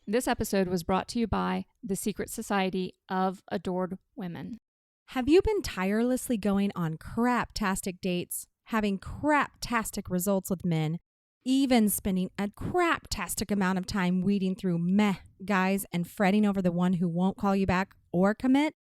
This episode was brought to you by the Secret Society of Adored Women. Have you been tirelessly going on crap-tastic dates, having crap-tastic results with men, even spending a crap-tastic amount of time weeding through meh guys and fretting over the one who won't call you back or commit?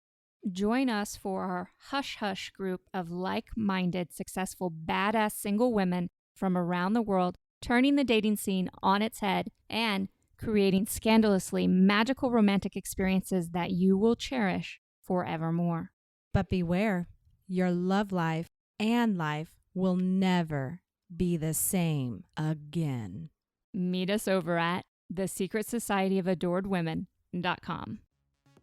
Join us for our Hush Hush group of like-minded, successful, badass single women from around the world, turning the dating scene on its head and creating scandalously magical romantic experiences that you will cherish forevermore. But beware, your love life and life will never be the same again. Meet us over at thesecretsocietyofAdoredWomen.com.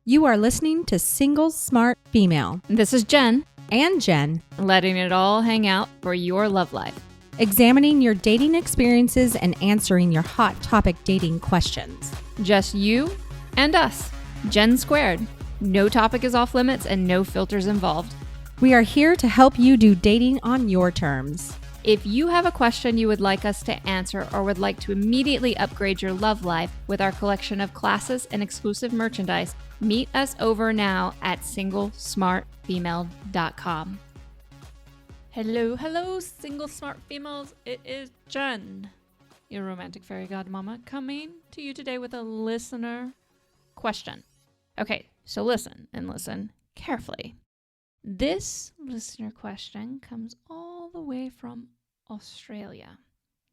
You are listening to Single Smart Female. This is Jen, And Jen, letting it all hang out for your love life. examining your dating experiences and answering your hot topic dating questions. Just you and us. Jen squared. No topic is off limits and no filters involved. We are here to help you do dating on your terms. If you have a question you would like us to answer or would like to immediately upgrade your love life with our collection of classes and exclusive merchandise, meet us over now at singlesmartfemale.com. Hello, single smart females. It is Jen, your romantic fairy godmama, coming to you today with a listener question. Okay, so listen carefully. This listener question comes all the way from Australia.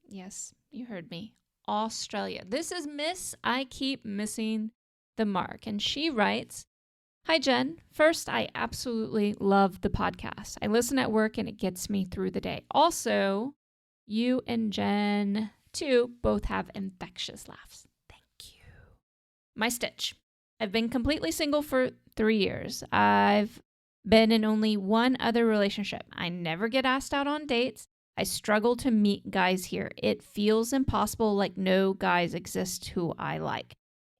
Yes, you heard me. Australia. This is Miss I Keep Missing the Mark. And she writes, "Hi, Jen. First, I absolutely love the podcast. I listen at work and it gets me through the day. Also, you and Jen, too, both have infectious laughs. Thank you. My stitch. I've been completely single for 3 years. I've been in only one other relationship. I never get asked out on dates. I struggle to meet guys here. It feels impossible, like no guys exist who I like.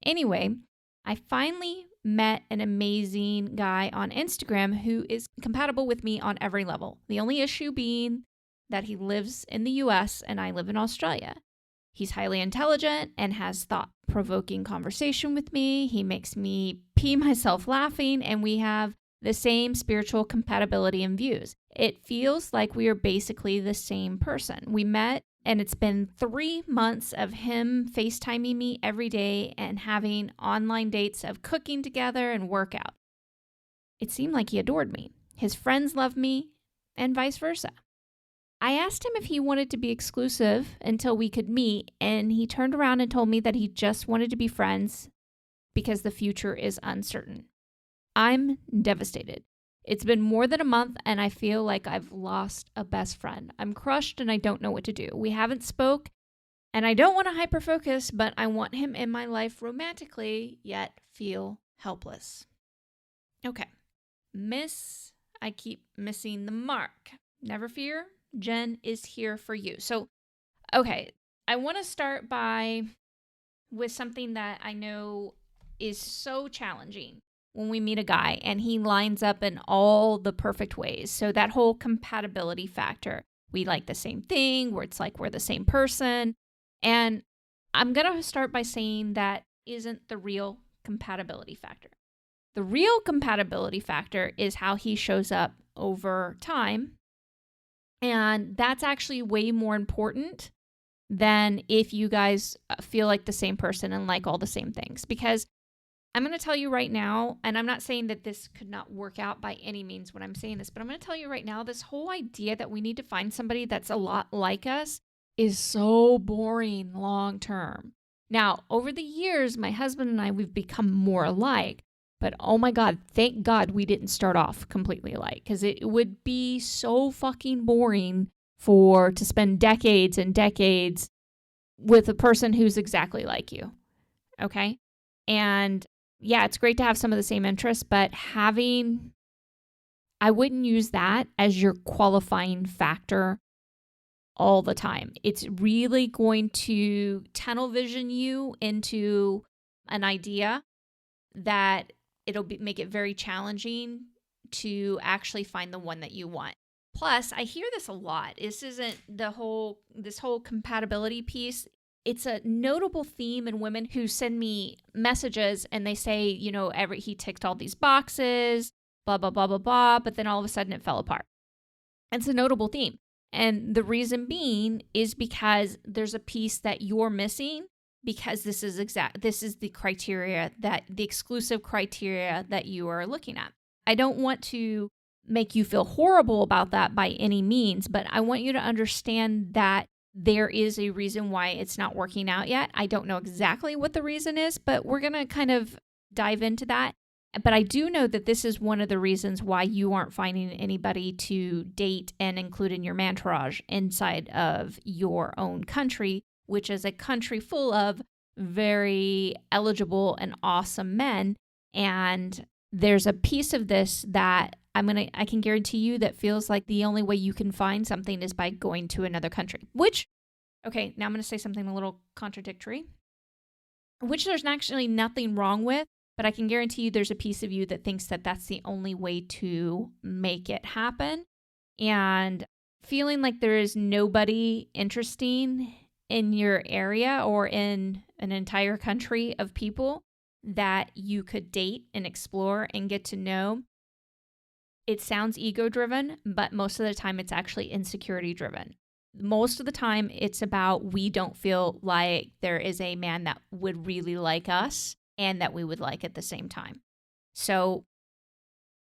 Anyway, I finally met an amazing guy on Instagram who is compatible with me on every level. The only issue being that he lives in the US and I live in Australia. He's highly intelligent and has thought-provoking conversation with me. He makes me pee myself laughing, and we have the same spiritual compatibility and views. It feels like we are basically the same person. We met, and it's been 3 months of him FaceTiming me every day and having online dates of cooking together and workout. It seemed like he adored me. His friends love me, and vice versa. I asked him if he wanted to be exclusive until we could meet, and he turned around and told me that he just wanted to be friends because the future is uncertain. I'm devastated. It's been more than a month and I feel like I've lost a best friend. I'm crushed and I don't know what to do. We haven't spoke and I don't want to hyperfocus, but I want him in my life romantically, yet feel helpless. Okay. Miss, I keep missing the mark. Never fear, Jen is here for you. So, okay, I want to start with something that I know is so challenging when we meet a guy and he lines up in all the perfect ways. So that whole compatibility factor, we like the same thing, where it's like we're the same person. And I'm going to start by saying that isn't the real compatibility factor. The real compatibility factor is how he shows up over time. And that's actually way more important than if you guys feel like the same person and like all the same things. Because I'm going to tell you right now, and I'm not saying that this could not work out by any means when I'm saying this, but I'm going to tell you right now, this whole idea that we need to find somebody that's a lot like us is so boring long term. Now, over the years, my husband and I, we've become more alike, but oh my God, thank God we didn't start off completely alike, because it would be so fucking boring to spend decades and decades with a person who's exactly like you. Okay? And yeah, it's great to have some of the same interests, but I wouldn't use that as your qualifying factor all the time. It's really going to tunnel vision you into an idea that it'll make it very challenging to actually find the one that you want. Plus, I hear this a lot. This isn't this whole compatibility piece it's a notable theme in women who send me messages and they say, he ticked all these boxes, blah, blah, blah, blah, blah, but then all of a sudden it fell apart. It's a notable theme. And the reason being is because there's a piece that you're missing, because this is the criteria, the exclusive criteria that you are looking at. I don't want to make you feel horrible about that by any means, but I want you to understand that there is a reason why it's not working out yet. I don't know exactly what the reason is, but we're going to kind of dive into that. But I do know that this is one of the reasons why you aren't finding anybody to date and include in your entourage inside of your own country, which is a country full of very eligible and awesome men. And there's a piece of this that I can guarantee you that feels like the only way you can find something is by going to another country, okay, now I'm going to say something a little contradictory, which there's actually nothing wrong with, but I can guarantee you there's a piece of you that thinks that that's the only way to make it happen. And feeling like there is nobody interesting in your area or in an entire country of people that you could date and explore and get to know. It sounds ego-driven, but most of the time it's actually insecurity-driven. Most of the time it's about we don't feel like there is a man that would really like us and that we would like at the same time. So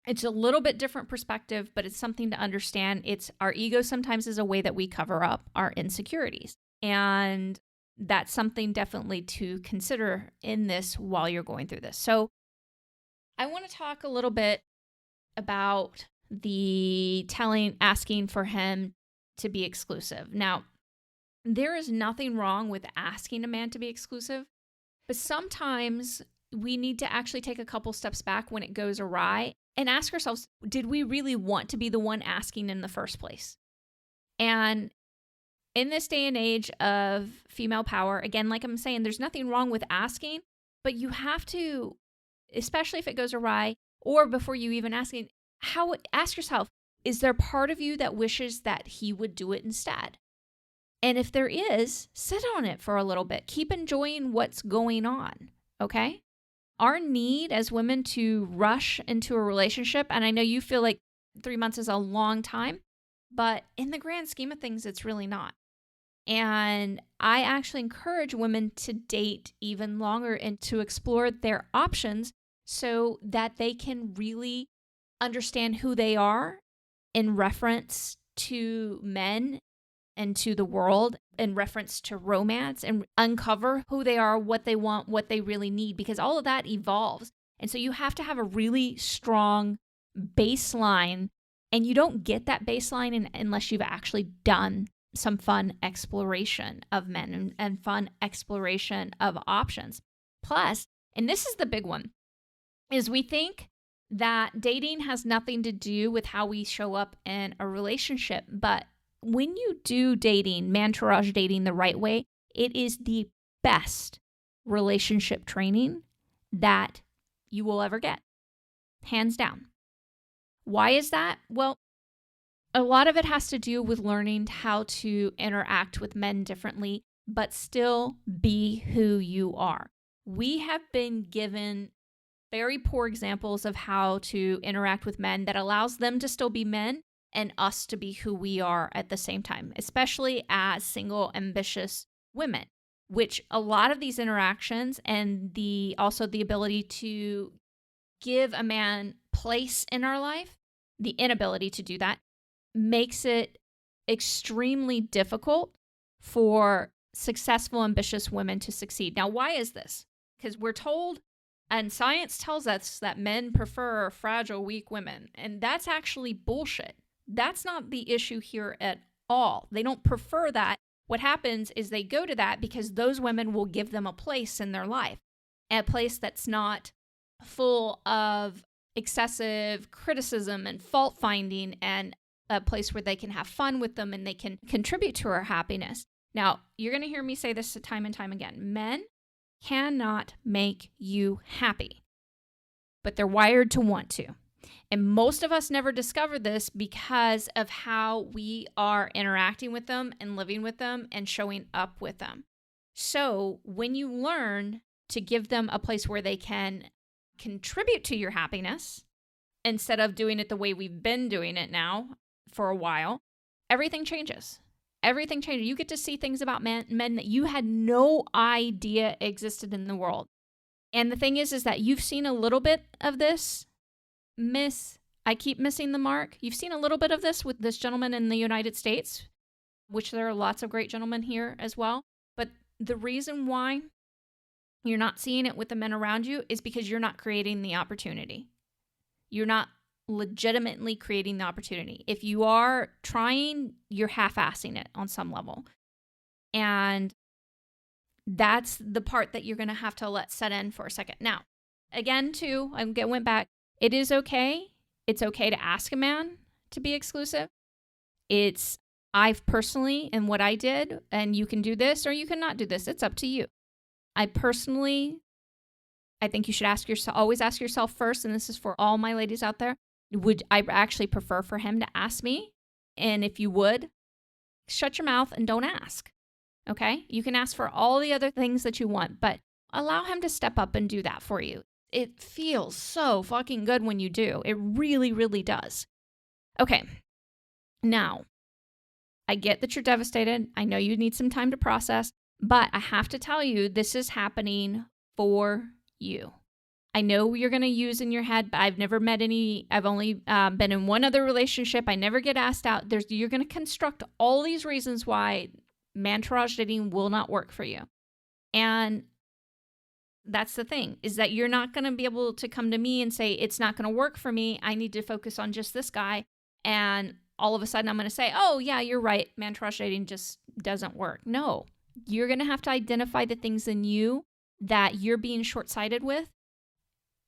it's a little bit different perspective, but it's something to understand. It's our ego sometimes is a way that we cover up our insecurities. And that's something definitely to consider in this while you're going through this. So I want to talk a little bit about asking for him to be exclusive. Now, there is nothing wrong with asking a man to be exclusive, but sometimes we need to actually take a couple steps back when it goes awry and ask ourselves, did we really want to be the one asking in the first place? And in this day and age of female power, again, like I'm saying, there's nothing wrong with asking, but you have to, especially if it goes awry, or before you even asking, ask yourself, is there part of you that wishes that he would do it instead? And if there is, sit on it for a little bit. Keep enjoying what's going on, okay? Our need as women to rush into a relationship, and I know you feel like 3 months is a long time, but in the grand scheme of things, it's really not. And I actually encourage women to date even longer and to explore their options so that they can really understand who they are in reference to men and to the world, in reference to romance, and uncover who they are, what they want, what they really need, because all of that evolves. And so you have to have a really strong baseline, and you don't get that baseline unless you've actually done some fun exploration of men and fun exploration of options. Plus, and this is the big one, is we think that dating has nothing to do with how we show up in a relationship. But when you do dating, mantourage dating the right way, it is the best relationship training that you will ever get, hands down. Why is that? Well, a lot of it has to do with learning how to interact with men differently, but still be who you are. We have been given very poor examples of how to interact with men that allows them to still be men and us to be who we are at the same time, especially as single, ambitious women, which a lot of these interactions and also the ability to give a man place in our life, the inability to do that, makes it extremely difficult for successful, ambitious women to succeed. Now, why is this? Because we're told, and science tells us, that men prefer fragile, weak women. And that's actually bullshit. That's not the issue here at all. They don't prefer that. What happens is they go to that because those women will give them a place in their life, a place that's not full of excessive criticism and fault finding, and a place where they can have fun with them and they can contribute to her happiness. Now, you're going to hear me say this time and time again. Men cannot make you happy, but they're wired to want to. And most of us never discover this because of how we are interacting with them and living with them and showing up with them. So when you learn to give them a place where they can contribute to your happiness instead of doing it the way we've been doing it now for a while, everything changes. Everything changes. You get to see things about men that you had no idea existed in the world. And the thing is that you've seen a little bit of this, I keep missing the mark. You've seen a little bit of this with this gentleman in the United States, which there are lots of great gentlemen here as well. But the reason why you're not seeing it with the men around you is because you're not creating the opportunity. You're not legitimately creating the opportunity. If you are trying, you're half-assing it on some level. And that's the part that you're going to have to let set in for a second. Now, again, too, I went back. It is okay. It's okay to ask a man to be exclusive. I've personally, and what I did, and you can do this or you cannot do this. It's up to you. I think you should always ask yourself first, and this is for all my ladies out there, would I actually prefer for him to ask me? And if you would, shut your mouth and don't ask. Okay? You can ask for all the other things that you want, but allow him to step up and do that for you. It feels so fucking good when you do. It really, really does. Okay. Now, I get that you're devastated. I know you need some time to process, but I have to tell you, this is happening for you. I know you're going to use in your head, but I've never met I've only been in one other relationship. I never get asked out. You're going to construct all these reasons why mantourage dating will not work for you. And that's the thing, is that you're not going to be able to come to me and say, it's not going to work for me. I need to focus on just this guy. And all of a sudden I'm going to say, oh yeah, you're right. Mantourage dating just doesn't work. No, you're going to have to identify the things in you that you're being short-sighted with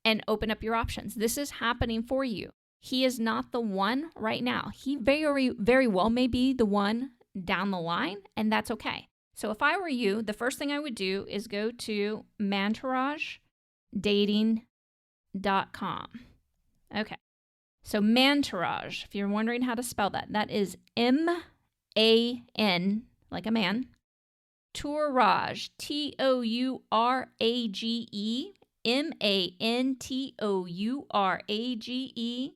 and open up your options. This is happening for you. He is not the one right now. He very, very well may be the one down the line, and that's okay. So if I were you, the first thing I would do is go to mantouragedating.com. Okay. So mantourage, if you're wondering how to spell that, that is M-A-N, like a man, tourage, Tourage, MANTOURAGE,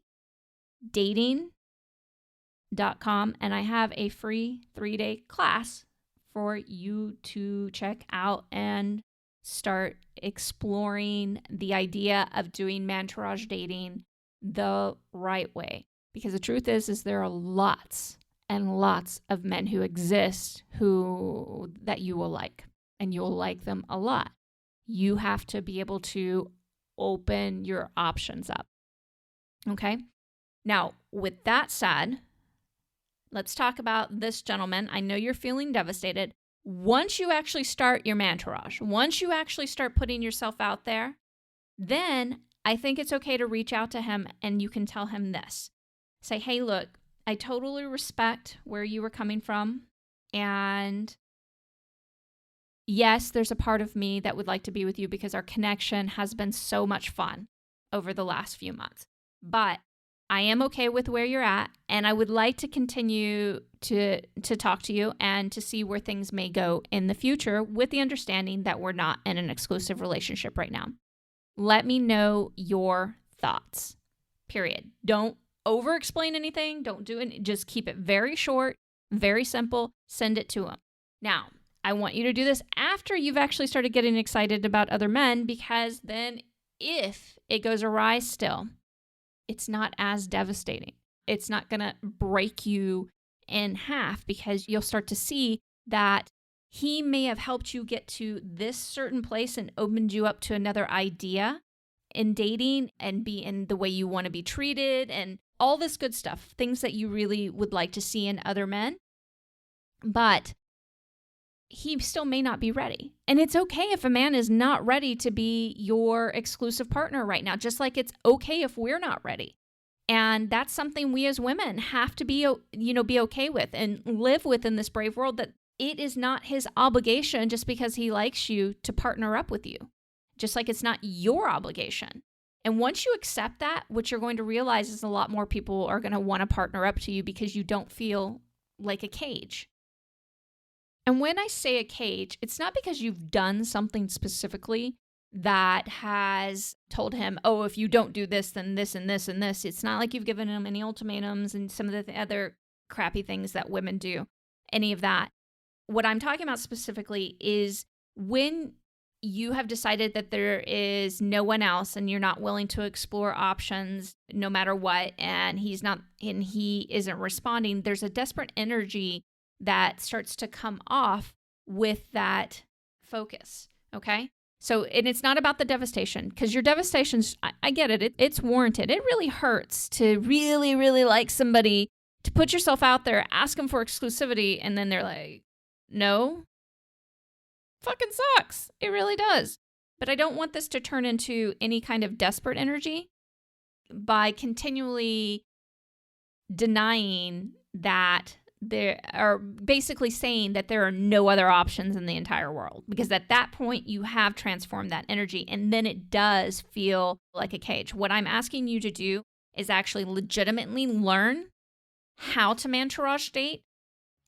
dating.com. And I have a free 3-day class for you to check out and start exploring the idea of doing mantourage dating the right way. Because the truth is there are lots and lots of men who exist that you will like, and you'll like them a lot. You have to be able to open your options up. Okay? Now, with that said, let's talk about this gentleman. I know you're feeling devastated. Once you actually start your mantourage, once you actually start putting yourself out there, then I think it's okay to reach out to him and you can tell him this. Say, hey, look, I totally respect where you were coming from. And yes, there's a part of me that would like to be with you because our connection has been so much fun over the last few months. But I am okay with where you're at, and I would like to continue to talk to you and to see where things may go in the future, with the understanding that we're not in an exclusive relationship right now. Let me know your thoughts, period. Don't over-explain anything. Don't do it. Just keep it very short, very simple. Send it to him. Now, I want you to do this after you've actually started getting excited about other men, because then if it goes awry still, it's not as devastating. It's not going to break you in half, because you'll start to see that he may have helped you get to this certain place and opened you up to another idea in dating and be in the way you want to be treated and all this good stuff, things that you really would like to see in other men. But he still may not be ready. And it's okay if a man is not ready to be your exclusive partner right now, just like it's okay if we're not ready. And that's something we as women have to be okay with and live with in this brave world, that it is not his obligation just because he likes you to partner up with you, just like it's not your obligation. And once you accept that, what you're going to realize is a lot more people are going to want to partner up to you because you don't feel like a cage. And when I say a cage, it's not because you've done something specifically that has told him, oh, if you don't do this, then this and this and this. It's not like you've given him any ultimatums and some of the other crappy things that women do, any of that. What I'm talking about specifically is when you have decided that there is no one else and you're not willing to explore options no matter what, and he isn't responding, there's a desperate energy that starts to come off with that focus, okay? So, and it's not about the devastation, because your devastation's, I get it, it's warranted. It really hurts to really, really like somebody, to put yourself out there, ask them for exclusivity, and then they're like, no. Fucking sucks. It really does. But I don't want this to turn into any kind of desperate energy by continually denying that there are, basically saying that there are no other options in the entire world, because at that point you have transformed that energy, and then it does feel like a cage. What I'm asking you to do is actually legitimately learn how to mantourage date,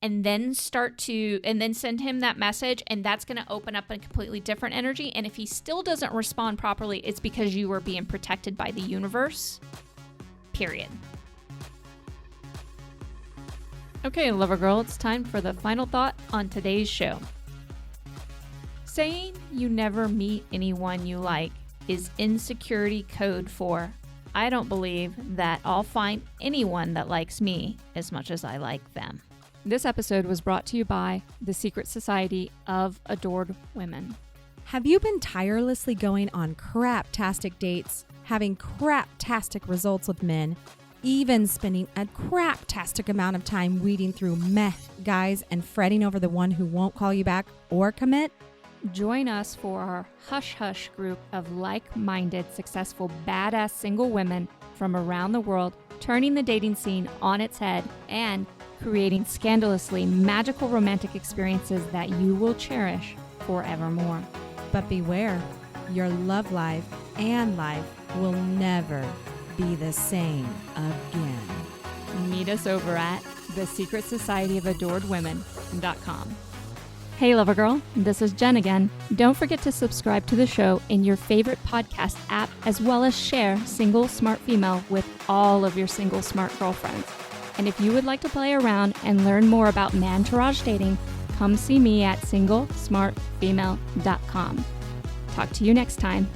and then send him that message, and that's going to open up a completely different energy. And if he still doesn't respond properly, it's because you are being protected by the universe. Period. Okay, lover girl, it's time for the final thought on today's show. Saying you never meet anyone you like is insecurity code for, I don't believe that I'll find anyone that likes me as much as I like them. This episode was brought to you by the Secret Society of Adored Women. Have you been tirelessly going on crap-tastic dates, having crap-tastic results with men, even spending a crap-tastic amount of time weeding through meh guys and fretting over the one who won't call you back or commit? Join us for our Hush Hush group of like-minded, successful, badass single women from around the world, turning the dating scene on its head and creating scandalously magical romantic experiences that you will cherish forevermore. But beware, your love life and life will never be the same again. Meet us over at thesecretsocietyofAdoredWomen.com. Hey, lover girl, this is Jen again. Don't forget to subscribe to the show in your favorite podcast app, as well as share Single Smart Female with all of your single smart girlfriends. And if you would like to play around and learn more about mantourage dating, come see me at singlesmartfemale.com. Talk to you next time.